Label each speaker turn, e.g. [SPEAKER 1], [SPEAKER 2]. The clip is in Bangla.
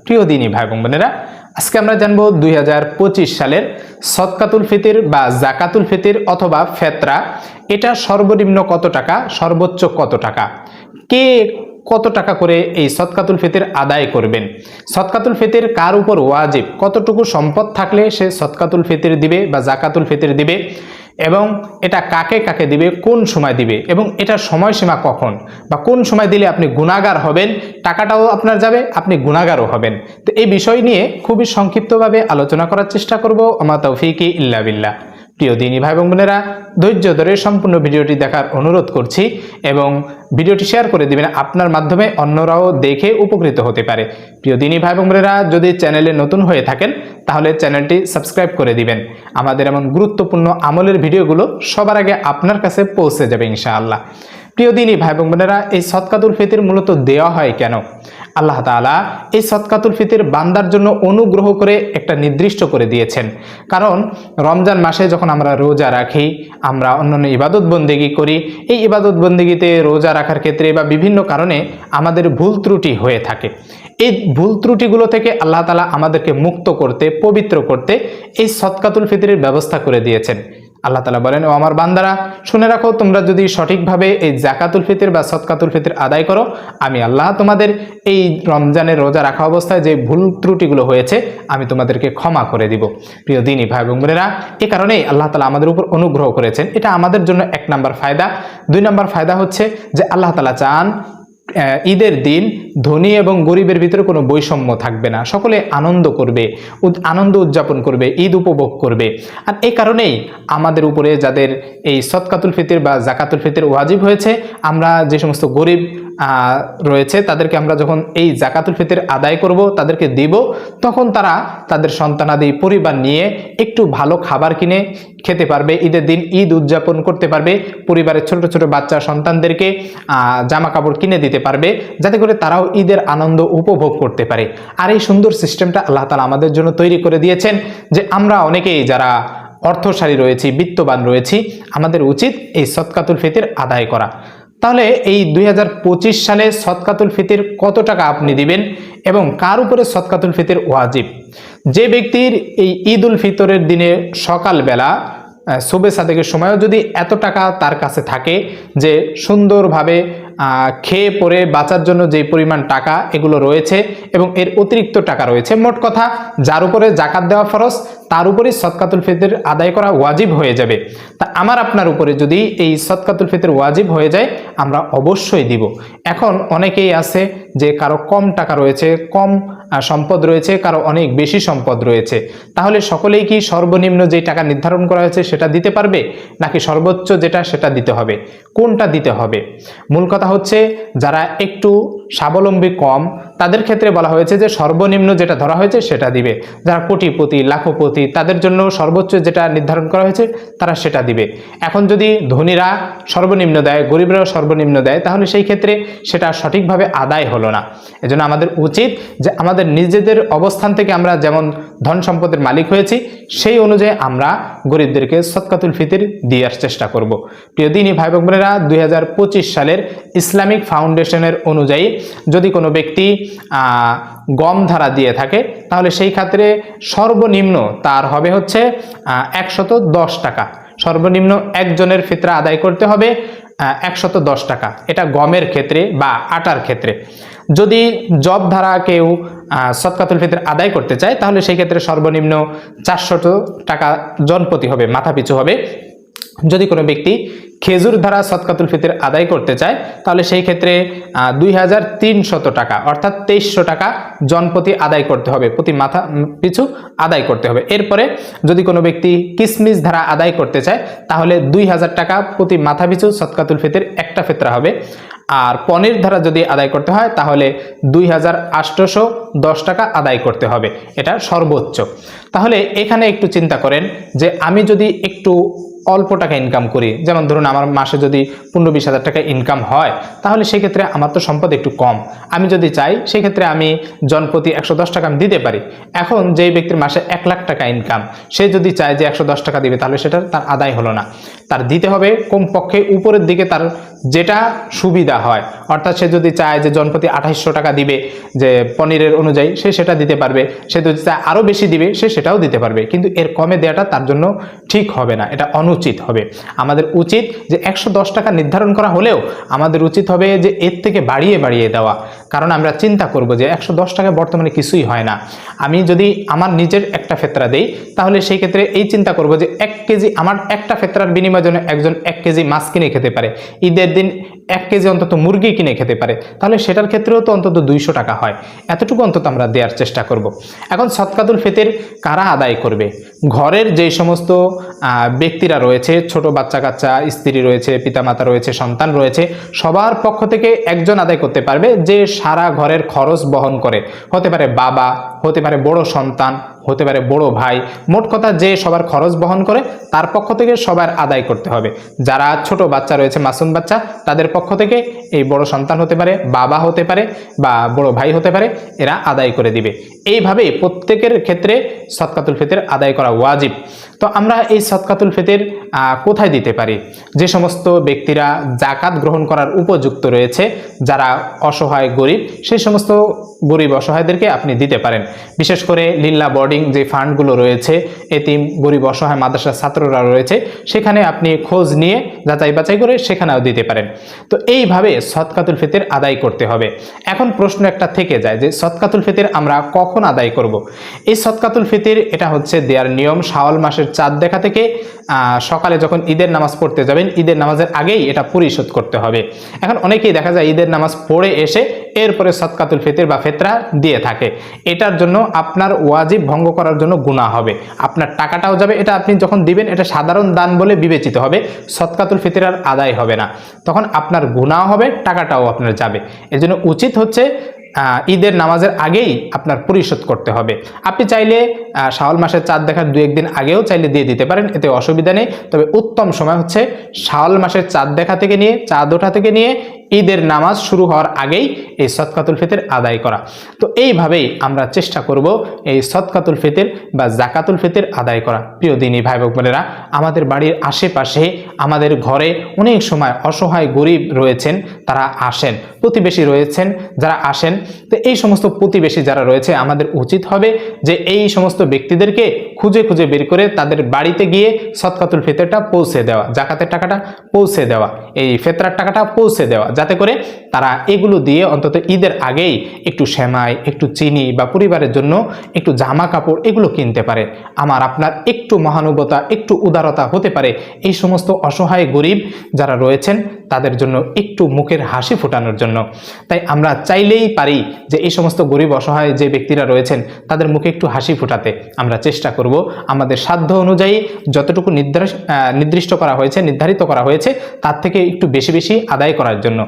[SPEAKER 1] প্রিয় দিনী ভাই এবং বোনেরা, আজকে আমরা জানবো 2025 সালের সদকাতুল ফিতর বা জাকাতুল ফিতর অথবা ফেতরা, এটা সর্বনিম্ন কত টাকা, সর্বোচ্চ কত টাকা, কে কত টাকা করে এই সদকাতুল ফিতর আদায় করবেন, সদকাতুল ফিতর কার উপর ওয়াজিব, কতটুকু সম্পদ থাকলে সে সদকাতুল ফিতর দিবে বা জাকাতুল ফিতর দিবে, এবং এটা কাকে কাকে দিবে, কোন সময় দিবে, এবং এটার সময়সীমা কখন বা কোন সময় দিলে আপনি গুনাহগার হবেন, টাকাটাও আপনার যাবে, আপনি গুনাহগারও হবেন। তো এই বিষয় নিয়ে খুবই সংক্ষিপ্তভাবে আলোচনা করার চেষ্টা করব। আমা তৌফিকি ইল্লা বিল্লাহ। প্রিয় দিনী ভাই এবং বোনেরা, ধৈর্য ধরে সম্পূর্ণ ভিডিওটি দেখার অনুরোধ করছি এবং ভিডিওটি শেয়ার করে দিবেন, আপনার মাধ্যমে অন্যরাও দেখে উপকৃত হতে পারে। প্রিয় দিনী ভাই এবং বোনেরা, যদি চ্যানেলে নতুন হয়ে থাকেন তাহলে চ্যানেলটি সাবস্ক্রাইব করে দিবেন। আমাদের এমন গুরুত্বপূর্ণ আমলের ভিডিওগুলো সবার আগে আপনার কাছে পৌঁছে যাবে ইনশাআল্লাহ। প্রিয় দিনী ভাই এবং বোনেরা, এই সদকাতুল ফিতর মূলত দেওয়া হয় কেন? আল্লাহ তাআলা এই সদকাতুল ফিতর বান্দার জন্য অনুগ্রহ করে একটা নির্দিষ্ট করে দিয়েছেন। কারণ রমজান মাসে যখন আমরা রোজা রাখি, আমরা অন্যান্য ইবাদত বন্দেগী করি, এই ইবাদত বন্দেগীতে রোজা রাখার ক্ষেত্রে বা বিভিন্ন কারণে আমাদের ভুল ত্রুটি হয়ে থাকে। এই ভুল ত্রুটিগুলো থেকে আল্লাহ তাআলা আমাদেরকে মুক্ত করতে, পবিত্র করতে এই সদকাতুল ফিতরের ব্যবস্থা করে দিয়েছেন। আল্লাহ তাআলা বলেন, ও আমার বান্দারা শুনে রাখো, তোমরা যদি সঠিকভাবে এই জাকাতুল ফিতর বা সদকাতুল ফিতর আদায় করো, আমি আল্লাহ তোমাদের এই রমজানের রোজা রাখা অবস্থায় যে ভুল ত্রুটিগুলো হয়েছে আমি তোমাদেরকে ক্ষমা করে দিব। প্রিয় দিনী ভাই এবং বোনেরা, এ কারণেই আল্লাহ তাআলা আমাদের উপর অনুগ্রহ করেছেন। এটা আমাদের জন্য 1 নম্বর ফায়দা। 2 নম্বর ফায়দা হচ্ছে যে আল্লাহ তাআলা চান ঈদের দিন ধনী এবং গরিবের ভিতরে কোনো বৈষম্য থাকবে না, সকলে আনন্দ করবে, আনন্দ উদযাপন করবে, ঈদ উপভোগ করবে। আর এই কারণেই আমাদের উপরে যাদের এই সদকাতুল ফিতর বা জাকাতুল ফিতর ওয়াজিব হয়েছে, আমরা যে সমস্ত গরিব রয়েছে তাদেরকে আমরা যখন এই জাকাতুল ফিতর আদায় করব, তাদেরকে দিব, তখন তারা তাদের সন্তানাদি পরিবার নিয়ে একটু ভালো খাবার কিনে খেতে পারবে, ঈদের দিন ঈদ উদযাপন করতে পারবে, পরিবারের ছোট ছোট বাচ্চা সন্তানদেরকে জামা কাপড় কিনে দিতে পারবে, যাতে করে তারাও ঈদের আনন্দ উপভোগ করতে পারে। আর এই সুন্দর সিস্টেমটা আল্লাহ তাআলা আমাদের জন্য তৈরি করে দিয়েছেন যে আমরা অনেকেই যারা অর্থশালী রয়েছি, বিত্তবান রয়েছি, আমাদের উচিত এই সদকাতুল ফিতর আদায় করা। তাহলে এই 2025 সালে সদকাতুল ফিতর কত টাকা আপনি দিবেন এবং কার উপরে সদকাতুল ফিতর ওয়াজিব? যে ব্যক্তির এই ঈদ উল ফিতরের দিনে সকালবেলা সুবে সাদেকের সময়ও যদি এত টাকা তার কাছে থাকে যে সুন্দরভাবে খেয়ে পরে বাঁচার জন্য যে পরিমাণ টাকা এগুলো রয়েছে এবং এর অতিরিক্ত টাকা রয়েছে, মোট কথা যার উপরে জাকাত দেওয়া ফরজ তার উপরেই সদকাতুল ফিতর আদায় করা ওয়াজিব হয়ে যাবে। তা আমার আপনার উপরে যদি এই সদকাতুল ফিতর ওয়াজিব হয়ে যায়, আমরা অবশ্যই দিব। এখন অনেকেই আছে যে কারো কম টাকা রয়েছে, কম সম্পদ রয়েছে, কারো অনেক বেশি সম্পদ রয়েছে, তাহলে সকলেই কি সর্বনিম্ন যে টাকা নির্ধারণ করা হয়েছে সেটা দিতে পারবে, নাকি সর্বোচ্চ যেটা সেটা দিতে হবে? কোনটা দিতে হবে? মূল কথা হচ্ছে যারা একটু স্বাবলম্বী কম তাদের ক্ষেত্রে বলা হয়েছে যে সর্বনিম্ন যেটা ধরা হয়েছে সেটা দিবে। যারা কোটিপতি, লাখপতি, তাদের জন্য সর্বোচ্চ যেটা নির্ধারণ করা হয়েছে তারা সেটা দিবে। এখন যদি ধনীরা সর্বনিম্ন দেয়, গরিবরাও সর্বনিম্ন দেয়, তাহলে সেই ক্ষেত্রে সেটা সঠিকভাবে আদায় হলো না। এজন্য আমাদের উচিত যে আমাদের নিজেদের অবস্থান থেকে আমরা যেমন ধন সম্পদের মালিক হয়েছি, সেই অনুযায়ী আমরা গরিবদেরকে সদকাতুল ফিতর দেওয়ার চেষ্টা করব। প্রিয় দিনী ভাই বোনেরা, 2025 সালের ইসলামিক ফাউন্ডেশনের অনুযায়ী যদি কোনো ব্যক্তি গম ধারা দিয়ে থাকে, তাহলে সেই ক্ষেত্রে সর্বনিম্ন তার হবে হচ্ছে 110 টাকা। সর্বনিম্ন একজনের ফিতরা আদায় করতে হবে 110 টাকা। এটা গমের ক্ষেত্রে বা আটার ক্ষেত্রে। যদি জব ধারা কেউ সদকাতুল ফিতর আদায় করতে চায়, তাহলে সেই ক্ষেত্রে সর্বনিম্ন 400 টাকা জনপ্রতি হবে, মাথা পিছু হবে। যদি কোনো ব্যক্তি খেজুর ধারা সদকাতুল ফিতর আদায় করতে চায়, তাহলে সেই ক্ষেত্রে 2300 টাকা অর্থাৎ 2300 টাকা জনপ্রতি আদায় করতে হবে, প্রতি মাথা পিছু আদায় করতে হবে। এরপরে যদি কোনো ব্যক্তি কিসমিস ধারা আদায় করতে চায়, তাহলে 2000 টাকা প্রতি মাথা পিছু সদকাতুল ফিতর একটা ফিতরা হবে। আর পনির ধারা যদি আদায় করতে হয়, তাহলে 2810 টাকা আদায় করতে হবে, এটা সর্বোচ্চ। তাহলে এখানে একটু চিন্তা করেন যে আমি যদি একটু অল্প টাকা ইনকাম করি, যেমন ধরুন আমার মাসে যদি 15-20 হাজার টাকা ইনকাম হয়, তাহলে সেক্ষেত্রে আমার তো সম্পদ একটু কম। আমি যদি চাই সেক্ষেত্রে আমি জনপ্রতি 110 টাকা আমি দিতে পারি। এখন যেই ব্যক্তির মাসে 1 লাখ টাকা ইনকাম, সে যদি চায় যে 110 টাকা দিবে, তাহলে সেটা তার আদায় হলো না। তার দিতে হবে কমপক্ষে উপরের দিকে তার যেটা সুবিধা হয়। অর্থাৎ সে যদি চায় যে জনপ্রতি 2800 টাকা দিবে যে পনিরের অনুযায়ী, সে সেটা দিতে পারবে। সে যদি চায় আরও বেশি দিবে, সে সেটাও দিতে পারবে। কিন্তু এর কমে দেওয়াটা তার জন্য ঠিক হবে না, এটা অনুচিত হবে। আমাদের উচিত যে 110 টাকা নির্ধারণ করা হলেও আমাদের উচিত হবে যে এর থেকে বাড়িয়ে বাড়িয়ে দেওয়া। কারণ আমরা চিন্তা করব যে 110 টাকায় বর্তমানে কিছুই হয় না। আমি যদি আমার নিজের একটা ফেতরা দেই, তাহলে সেই ক্ষেত্রে এই চিন্তা করব যে 1 কেজি, আমার একটা ফেতরার বিনিময়ের জন্য একজন 1 কেজি মাছ কিনে খেতে পারে, ঈদের দিন 1 কেজি অন্তত মুরগি কিনে খেতে পারে, তাহলে সেটার ক্ষেত্রেও তো অন্তত 200 টাকা হয়। এতটুকু অন্তত আমরা দেওয়ার চেষ্টা করব। এখন সদকাতুল ফিতর কারা আদায় করবে? ঘরের যে সমস্ত ব্যক্তিরা রয়েছে, ছোট বাচ্চা কাচ্চা, স্ত্রী রয়েছে, পিতামাতা রয়েছে, সন্তান রয়েছে, সবার পক্ষ থেকে একজন আদায় করতে পারবে যে সারা ঘরের খরচ বহন করে। হতে পারে বাবা, হতে পারে বড় সন্তান, হতে পারে বড় ভাই, মোট কথা যে সবার খরচ বহন করে তার পক্ষ থেকে সবার আদায় করতে হবে। যারা ছোট বাচ্চা রয়েছে, মাসুম বাচ্চা, তাদের পক্ষ থেকে এই বড় সন্তান হতে পারে, বাবা হতে পারে বা বড় ভাই হতে পারে, এরা আদায় করে দিবে। এইভাবেই প্রত্যেকের ক্ষেত্রে সদকাতুল ফিতর আদায় করা ওয়াজিব। তো আমরা এই সদকাতুল ফিতর কোথায় দিতে পারি? যে সমস্ত ব্যক্তিরা জাকাত গ্রহণ করার উপযুক্ত রয়েছে, যারা অসহায় গরিব, সেই সমস্ত গরিব অসহায়দেরকে আপনি দিতে পারেন। বিশেষ করে লিল্লা বোর্ডিং যে ফান্ডগুলো রয়েছে, এতিম গরিব অসহায় মাদ্রাসার ছাত্ররা রয়েছে, সেখানে আপনি খোঁজ নিয়ে যাচাই বাছাই করে সেখানেও দিতে পারেন। তো এইভাবে সদকাতুল ফিতর আদায় করতে হবে। এখন প্রশ্ন একটা থেকে যায় যে সদকাতুল ফিতর আমরা কখন আদায় করব? এই সদকাতুল ফিতর এটা হচ্ছে দেওয়ার নিয়ম শাওয়াল মাসের চাঁদ দেখা থেকে সকালে যখন ঈদের নামাজ পড়তে যাবেন, ঈদের নামাজের আগেই এটা পরিশোধ করতে হবে। এখন অনেকেই দেখা যায় ঈদের নামাজ পড়ে এসে এরপরে সদকাতুল ফিতর বা ফিতরা দিয়ে থাকে। এটার জন্য আপনার ওয়াজিব ভঙ্গ করার জন্য গুনাহ হবে, আপনার টাকাটাও যাবে। এটা আপনি যখন দিবেন এটা সাধারণ দান বলে বিবেচিত হবে, সদকাতুল ফিতর আর আদায় হবে না, তখন আপনার গুনাহ হবে, টাকাটাও আপনার যাবে। এজন্য উচিত হচ্ছে ঈদের নামাজের আগেই আপনার পরিশোধ করতে হবে। আপনি চাইলে শাওয়াল মাসের চাঁদ দেখার 2-1 দিন আগেও চাইলে দিয়ে দিতে পারেন, এতে অসুবিধা নেই। তবে উত্তম সময় হচ্ছে শাওয়াল মাসের চাঁদ দেখা থেকে নিয়ে, চাঁদ ওঠা থেকে নিয়ে ঈদের নামাজ শুরু হওয়ার আগেই এই সদকাতুল ফিতর আদায় করা। তো এইভাবেই আমরা চেষ্টা করব এই সদকাতুল ফিতর বা জাকাতুল ফিতর আদায় করা। প্রিয় দিনী ভাই বোনেরা, আমাদের বাড়ির আশেপাশে, আমাদের ঘরে অনেক সময় অসহায় গরিব রয়েছেন, তারা আসেন, প্রতিবেশী রয়েছেন যারা আসেন। তো এই সমস্ত প্রতিবেশী যারা রয়েছে, আমাদের উচিত হবে যে এই সমস্ত ব্যক্তিদেরকে খুঁজে খুঁজে বের করে তাদের বাড়িতে গিয়ে সদকাতুল ফিতরটা পৌঁছে দেওয়া, জাকাতের টাকাটা পৌঁছে দেওয়া, এই ফিতরার টাকাটা পৌঁছে দেওয়া, যাতে করে তারা এগুলো দিয়ে অন্তত ঈদের আগেই একটু সেমাই, একটু চিনি বা পরিবারের জন্য একটু জামা কাপড় এগুলো কিনতে পারে। আমার আপনার একটু মহানুভবতা, একটু উদারতা হতে পারে এই সমস্ত অসহায় গরিব যারা রয়েছেন তাদের জন্য একটু মুখের হাসি ফোটানোর জন্য। তাই আমরা চাইলেই পারি যে এই সমস্ত গরিব অসহায় যে ব্যক্তিরা রয়েছেন তাদের মুখে একটু হাসি ফোটাতে। আমরা চেষ্টা করব আমাদের সাধ্য অনুযায়ী যতটুকু নির্ধারিত করা হয়েছে, তার থেকে একটু বেশি বেশি আদায় করার জন্য।